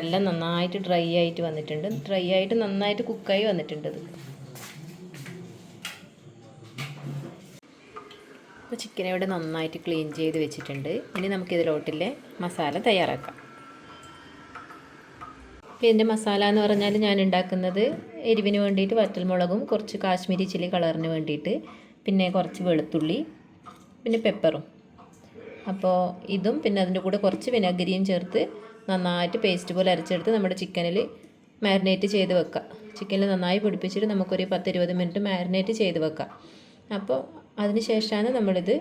എല്ലാം നന്നായിട്ട് ഡ്രൈ ആയിട്ട് വന്നിട്ടുണ്ട്. ഡ്രൈ ആയിട്ട് നന്നായിട്ട് കുക്കായി വന്നിട്ടുണ്ട് ഇത്. അപ്പോൾ ചിക്കൻ ഇവിടെ നന്നായിട്ട് ക്ലീൻ ചെയ്ത് വെച്ചിട്ടുണ്ട്. ഇനി നമുക്കിതിലോട്ടിലെ മസാല തയ്യാറാക്കാം. ഇതിൻ്റെ മസാല എന്ന് പറഞ്ഞാൽ ഞാൻ ഉണ്ടാക്കുന്നത് എരിവിന് വേണ്ടിയിട്ട് വറ്റൽമുളകും കുറച്ച് കാശ്മീരി ചില്ലി കളറിന് വേണ്ടിയിട്ട്, പിന്നെ കുറച്ച് വെളുത്തുള്ളി, പിന്നെ പെപ്പറും. അപ്പോൾ ഇതും പിന്നെ അതിൻ്റെ കൂടെ കുറച്ച് വിനാഗിരിയും ചേർത്ത് നന്നായിട്ട് പേസ്റ്റ് പോലെ അരച്ചെടുത്ത് നമ്മുടെ ചിക്കനിൽ മാരിനേറ്റ് ചെയ്ത് വെക്കാം. ചിക്കനിൽ നന്നായി പിടിപ്പിച്ചിട്ട് നമുക്കൊരു 10-20 മിനിറ്റ് മാരിനേറ്റ് ചെയ്ത് വെക്കാം. അപ്പോൾ അതിന് ശേഷമാണ് നമ്മളിത്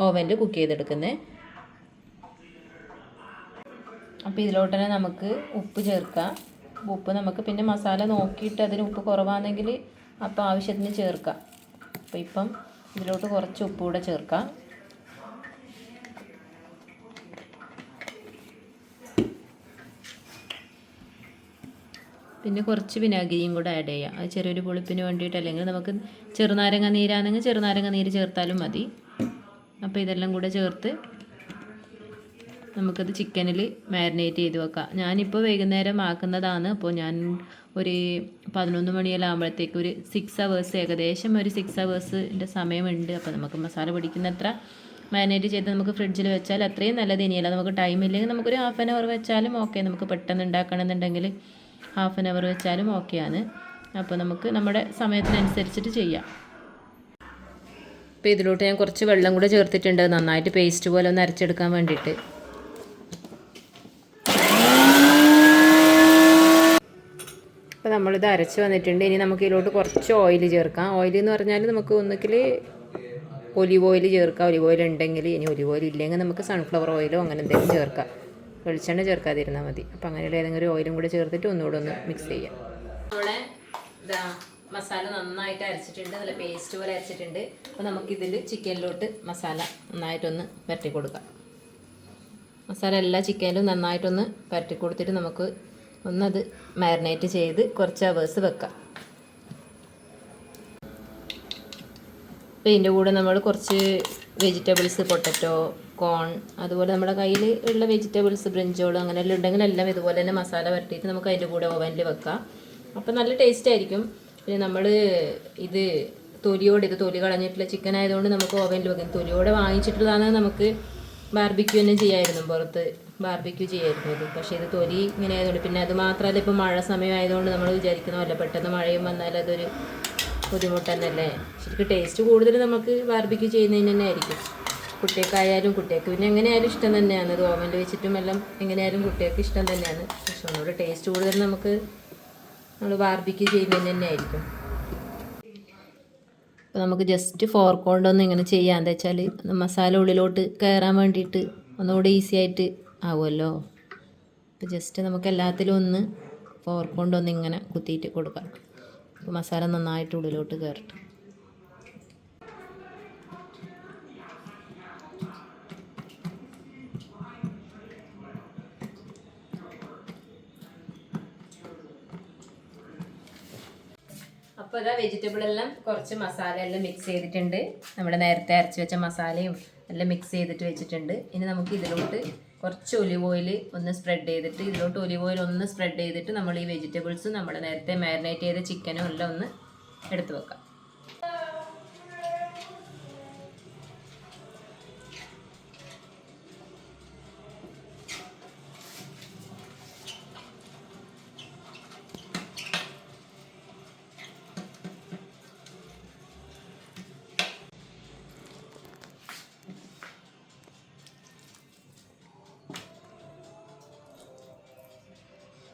ഓവനിൽ കുക്ക് ചെയ്തെടുക്കുന്നത്. അപ്പോൾ ഇതിലോട്ട് തന്നെ നമുക്ക് ഉപ്പ് ചേർക്കാം. ഉപ്പ് നമുക്ക് പിന്നെ മസാല നോക്കിയിട്ട് അതിന് ഉപ്പ് കുറവാണെങ്കിൽ അപ്പോൾ ആവശ്യത്തിന് ചേർക്കാം. അപ്പോൾ ഇപ്പം ഇതിലോട്ട് കുറച്ച് ഉപ്പ് കൂടെ ചേർക്കാം. പിന്നെ കുറച്ച് വിനാഗിരിയും കൂടെ ആഡ് ചെയ്യാം. അത് ചെറിയൊരു പുളിപ്പിന് വേണ്ടിയിട്ട്. അല്ലെങ്കിൽ നമുക്ക് ചെറുനാരങ്ങ നീരാണെങ്കിൽ ചെറുനാരങ്ങ നീര് ചേർത്താലും മതി. അപ്പോൾ ഇതെല്ലാം കൂടെ ചേർത്ത് നമുക്കത് ചിക്കനിൽ മാരിനേറ്റ് ചെയ്ത് വെക്കാം. ഞാനിപ്പോൾ വൈകുന്നേരം ആക്കുന്നതാണ്. അപ്പോൾ ഞാൻ ഒരു 11 മണിയെല്ലാം ആകുമ്പോഴത്തേക്ക് ഒരു 6 hours, ഏകദേശം ഒരു 6 hoursൻ്റെ സമയമുണ്ട്. അപ്പോൾ നമുക്ക് മസാല പിടിക്കുന്നത്ര മാരിനേറ്റ് ചെയ്ത് നമുക്ക് ഫ്രിഡ്ജിൽ വെച്ചാൽ അത്രയും നല്ലത്. ഇനിയല്ല നമുക്ക് ടൈം ഇല്ലെങ്കിൽ നമുക്കൊരു 1/2 hour വെച്ചാലും ഓക്കെ. നമുക്ക് പെട്ടെന്ന് ഉണ്ടാക്കണമെന്നുണ്ടെങ്കിൽ 1/2 hour വെച്ചാലും ഓക്കെയാണ്. അപ്പോൾ നമുക്ക് നമ്മുടെ സമയത്തിനനുസരിച്ചിട്ട് ചെയ്യാം. അപ്പോൾ ഇതിലോട്ട് ഞാൻ കുറച്ച് വെള്ളം കൂടെ ചേർത്തിട്ടുണ്ട്, നന്നായിട്ട് പേസ്റ്റ് പോലെ ഒന്ന് അരച്ചെടുക്കാൻ വേണ്ടിയിട്ട്. അപ്പോൾ നമ്മളിത് അരച്ച് വന്നിട്ടുണ്ട്. ഇനി നമുക്ക് ഇതിലോട്ട് കുറച്ച് ഓയിൽ ചേർക്കാം. ഓയിൽ എന്ന് പറഞ്ഞാൽ നമുക്ക് ഒന്നുകിൽ ഒലിവ് ഓയിൽ ചേർക്കാം, ഒലിവ് ഓയിൽ ഉണ്ടെങ്കിൽ. ഇനി ഒലിവ് ഓയിൽ ഇല്ലെങ്കിൽ നമുക്ക് സൺഫ്ലവർ ഓയിലോ അങ്ങനെ എന്തെങ്കിലും ചേർക്കാം. വെളിച്ചെണ്ണ ചേർക്കാതിരുന്നാൽ മതി. അപ്പോൾ അങ്ങനെയുള്ള ഏതെങ്കിലും ഒരു ഓയിലും കൂടെ ചേർത്തിട്ട് ഒന്നുകൂടെ ഒന്ന് മിക്സ് ചെയ്യാം. നമ്മുടെ മസാല നന്നായിട്ട് അരച്ചിട്ടുണ്ട്, നല്ല പേസ്റ്റ് പോലെ അരച്ചിട്ടുണ്ട്. അപ്പോൾ നമുക്കിതിൽ ചിക്കനിലോട്ട് മസാല നന്നായിട്ടൊന്ന് പരട്ടി കൊടുക്കാം. മസാല എല്ലാ ചിക്കനിലും നന്നായിട്ടൊന്ന് പരട്ടി കൊടുത്തിട്ട് നമുക്ക് ഒന്നത് മാരിനേറ്റ് ചെയ്ത് കുറച്ച് അവേഴ്സ് വെക്കാം. അപ്പോൾ ഇതിൻ്റെ കൂടെ നമ്മൾ കുറച്ച് വെജിറ്റബിൾസ്, പൊട്ടറ്റോ, കോൺ, അതുപോലെ നമ്മുടെ കയ്യിൽ ഉള്ള വെജിറ്റബിൾസ്, ബ്രിഞ്ചോൾ അങ്ങനെയെല്ലാം ഉണ്ടെങ്കിൽ എല്ലാം ഇതുപോലെ തന്നെ മസാല വരട്ടിയിട്ട് നമുക്ക് അതിൻ്റെ കൂടെ ഓവനിൽ വെക്കാം. അപ്പോൾ നല്ല ടേസ്റ്റ് ആയിരിക്കും. പിന്നെ നമ്മൾ ഇത് തൊലി കളഞ്ഞിട്ടുള്ള ചിക്കൻ ആയതുകൊണ്ട് നമുക്ക് ഓവനിൽ വെക്കാം. തൊലിയോടെ വാങ്ങിച്ചിട്ടുള്ളതാണ് നമുക്ക് ബാർബിക്യൂ തന്നെ ചെയ്യായിരുന്നു, പുറത്ത് ബാർബിക്യൂ ചെയ്യായിരുന്നു ഇത്. പക്ഷേ ഇത് തൊലി ഇങ്ങനെ ആയതുകൊണ്ട്, പിന്നെ അത് മാത്രമല്ല ഇപ്പോൾ മഴ സമയം ആയതുകൊണ്ട് നമ്മൾ വിചാരിക്കുന്നതല്ല, പെട്ടെന്ന് മഴയും വന്നാൽ അതൊരു ബുദ്ധിമുട്ട് തന്നെയല്ലേ. ശരിക്കും ടേസ്റ്റ് കൂടുതൽ നമുക്ക് ബാർബിക്യൂ ചെയ്യുന്നതിന് തന്നെ ആയിരിക്കും. കുട്ടികൾക്കായാലും, കുട്ടികൾക്ക് പിന്നെ എങ്ങനെയായാലും ഇഷ്ടം തന്നെയാണ്. ഇത് ഓവനിൽ വെച്ചിട്ടും എല്ലാം എങ്ങനെയായാലും കുട്ടികൾക്ക് ഇഷ്ടം തന്നെയാണ്. പക്ഷെ ഒന്നുകൂടെ ടേസ്റ്റ് കൂടുതൽ നമുക്ക് നമ്മൾ ബാർബിക്യൂ ചെയ്യുന്നതിന് തന്നെ ആയിരിക്കും. അപ്പോൾ നമുക്ക് ജസ്റ്റ് ഫോർക്ക് കൊണ്ടൊന്ന് ഇങ്ങനെ ചെയ്യാം. എന്താ വെച്ചാൽ മസാല ഉള്ളിലോട്ട് കയറാൻ വേണ്ടിയിട്ട് ഒന്നുകൂടെ ഈസി ആയിട്ട് ആവുമല്ലോ. അപ്പോൾ ജസ്റ്റ് നമുക്ക് എല്ലാത്തിലും ഒന്ന് ഫോർക്ക് കൊണ്ടൊന്ന് ഇങ്ങനെ കുത്തിയിട്ട് കൊടുക്കാം. അപ്പോൾ മസാല നന്നായിട്ട് ഉള്ളിലോട്ട് കയറട്ടെ. അപ്പോൾ ഇതാ വെജിറ്റബിൾ എല്ലാം കുറച്ച് മസാല എല്ലാം മിക്സ് ചെയ്തിട്ടുണ്ട്. നമ്മുടെ നേരത്തെ അരച്ച് വെച്ച മസാലയും എല്ലാം മിക്സ് ചെയ്തിട്ട് വെച്ചിട്ടുണ്ട്. ഇനി നമുക്ക് ഇതിലോട്ട് കുറച്ച് ഒലിവ് ഓയിൽ ഒന്ന് സ്പ്രെഡ് ചെയ്തിട്ട്, ഇതിലോട്ട് ഒലിവ് ഓയിൽ ഒന്ന് സ്പ്രെഡ് ചെയ്തിട്ട് നമ്മൾ ഈ വെജിറ്റബിൾസും നമ്മൾ നേരത്തെ മാരിനേറ്റ് ചെയ്ത ചിക്കനും എല്ലാം ഒന്ന് എടുത്ത് വെക്കാം.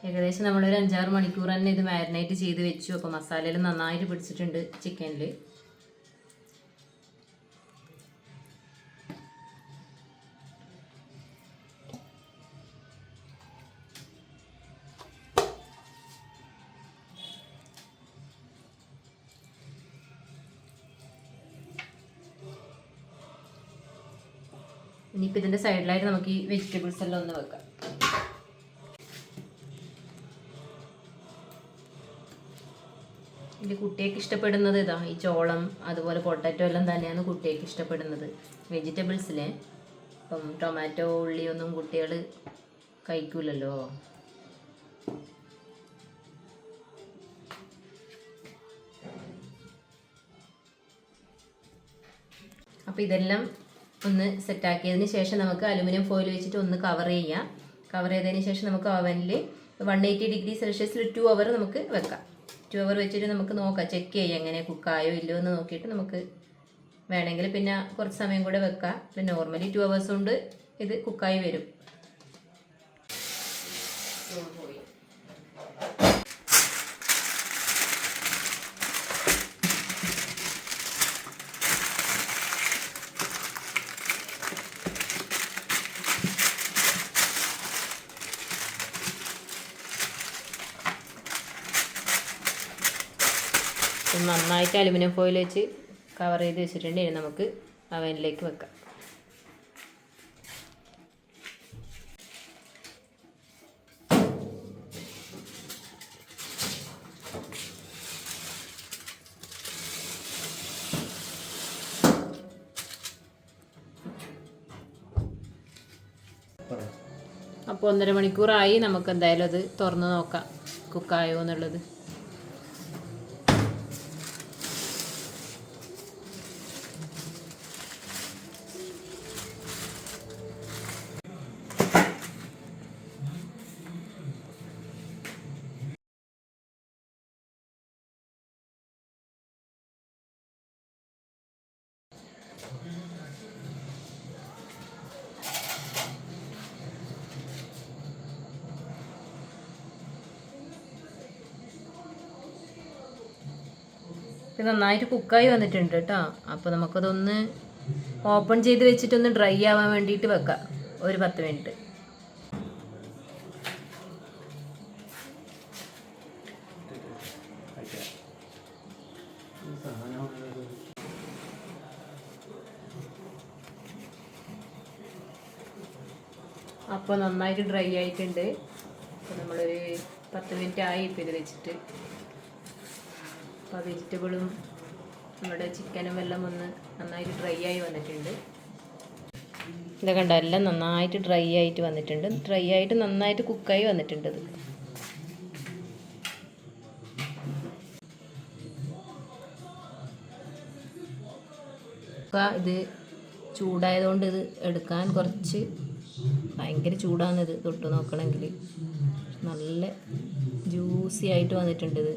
ഏകദേശം നമ്മളൊരു 5-6 മണിക്കൂർ തന്നെ ഇത് മാരിനേറ്റ് ചെയ്ത് വെച്ചു. അപ്പോൾ മസാലയിൽ നന്നായിട്ട് പിടിച്ചിട്ടുണ്ട് ചിക്കനിൽ. ഇനിയിപ്പോൾ ഇതിൻ്റെ സൈഡിലായിട്ട് നമുക്ക് ഈ വെജിറ്റബിൾസ് എല്ലാം ഒന്ന് വെക്കാം. എൻ്റെ കുട്ടികൾക്ക് ഇഷ്ടപ്പെടുന്നത് ഇതാ ഈ ചോളം, അതുപോലെ പൊട്ടാറ്റോ എല്ലാം തന്നെയാണ് കുട്ടികൾക്ക് ഇഷ്ടപ്പെടുന്നത് വെജിറ്റബിൾസിലെ. ഇപ്പം ടൊമാറ്റോ, ഉള്ളിയൊന്നും കുട്ടികൾ കഴിക്കൂലല്ലോ. അപ്പോൾ ഇതെല്ലാം ഒന്ന് സെറ്റാക്കിയതിന് ശേഷം നമുക്ക് അലുമിനിയം ഫോയിൽ വെച്ചിട്ട് ഒന്ന് കവർ ചെയ്യാം. കവർ ചെയ്തതിന് ശേഷം നമുക്ക് ഓവനിൽ 180 ഡിഗ്രി സെൽഷ്യസിൽ 2 അവർ നമുക്ക് വെക്കാം. 2 അവർ വെച്ചിട്ട് നമുക്ക് നോക്കാം, ചെക്ക് ചെയ്യാം എങ്ങനെ കുക്കായോ ഇല്ലയോ എന്ന് നോക്കിയിട്ട് നമുക്ക് വേണമെങ്കിൽ പിന്നെ കുറച്ച് സമയം കൂടെ വെക്കാം. പിന്നെ നോർമലി 2 അവേഴ്സ് കൊണ്ട് ഇത് കുക്കായി വരും. നന്നായിട്ട് അലുമിനിയം ഫോയിൽ വെച്ച് കവർ ചെയ്ത് വെച്ചിട്ടുണ്ടെങ്കിൽ നമുക്ക് അവനിലേക്ക് വെക്കാം. അപ്പോൾ 1.5 മണിക്കൂറായി. നമുക്ക് എന്തായാലും അത് തുറന്ന് നോക്കാം കുക്കായോ എന്നുള്ളത്. ഇത് നന്നായിട്ട് കുക്കായി വന്നിട്ടുണ്ട് കേട്ടോ. അപ്പോൾ നമുക്കതൊന്ന് ഓപ്പൺ ചെയ്ത് വെച്ചിട്ടൊന്ന് ഡ്രൈ ആവാൻ വേണ്ടിയിട്ട് വെക്കാം ഒരു 10 മിനിറ്റ്. അപ്പോൾ നന്നായിട്ട് ഡ്രൈ ആയിട്ടുണ്ട്. അപ്പോൾ നമ്മളൊരു 10 മിനിറ്റ് ആയി ഇപ്പോൾ ഇത് വെച്ചിട്ട്. അപ്പോൾ വെജിറ്റബിളും നമ്മുടെ ചിക്കനും എല്ലാം ഒന്ന് നന്നായിട്ട് ഡ്രൈ ആയി വന്നിട്ടുണ്ട്. ഇതൊക്കെ കണ്ടോ, എല്ലാം നന്നായിട്ട് ഡ്രൈ ആയിട്ട് വന്നിട്ടുണ്ട്. ഡ്രൈ ആയിട്ട് നന്നായിട്ട് കുക്കായി വന്നിട്ടുണ്ട്. ഇത് ചൂടായതുകൊണ്ട് ഇത് എടുക്കാൻ കുറച്ച് ഭയങ്കര ചൂടാണിത്. തൊട്ട് നോക്കണമെങ്കിൽ നല്ല ജ്യൂസി ആയിട്ട് വന്നിട്ടുണ്ട്. ഇത്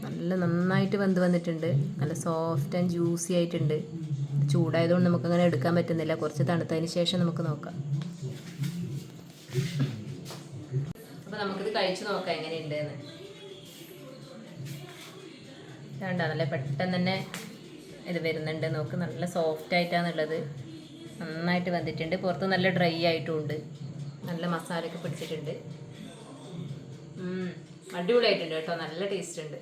നല്ല നന്നായിട്ട് വെന്ത് വന്നിട്ടുണ്ട്. നല്ല സോഫ്റ്റ് ആൻഡ് ജ്യൂസി ആയിട്ടുണ്ട്. ചൂടായതുകൊണ്ട് നമുക്കങ്ങനെ എടുക്കാൻ പറ്റുന്നില്ല. കുറച്ച് തണുത്തതിന് ശേഷം നമുക്ക് നോക്കാം. അപ്പോൾ നമുക്കിത് കഴിച്ച് നോക്കാം എങ്ങനെയുണ്ട് എന്ന്. വേണ്ട, നല്ല പെട്ടെന്ന് തന്നെ ഇത് വരുന്നുണ്ട്. നോക്ക്, നല്ല സോഫ്റ്റ് ആയിട്ടാണുള്ളത്. നന്നായിട്ട് വന്നിട്ടുണ്ട്. പുറത്ത് നല്ല ഡ്രൈ ആയിട്ടും ഉണ്ട്. നല്ല മസാലയൊക്കെ പിടിച്ചിട്ടുണ്ട്. അടിപൊളിയായിട്ടുണ്ട് കേട്ടോ. നല്ല ടേസ്റ്റ് ഉണ്ട്.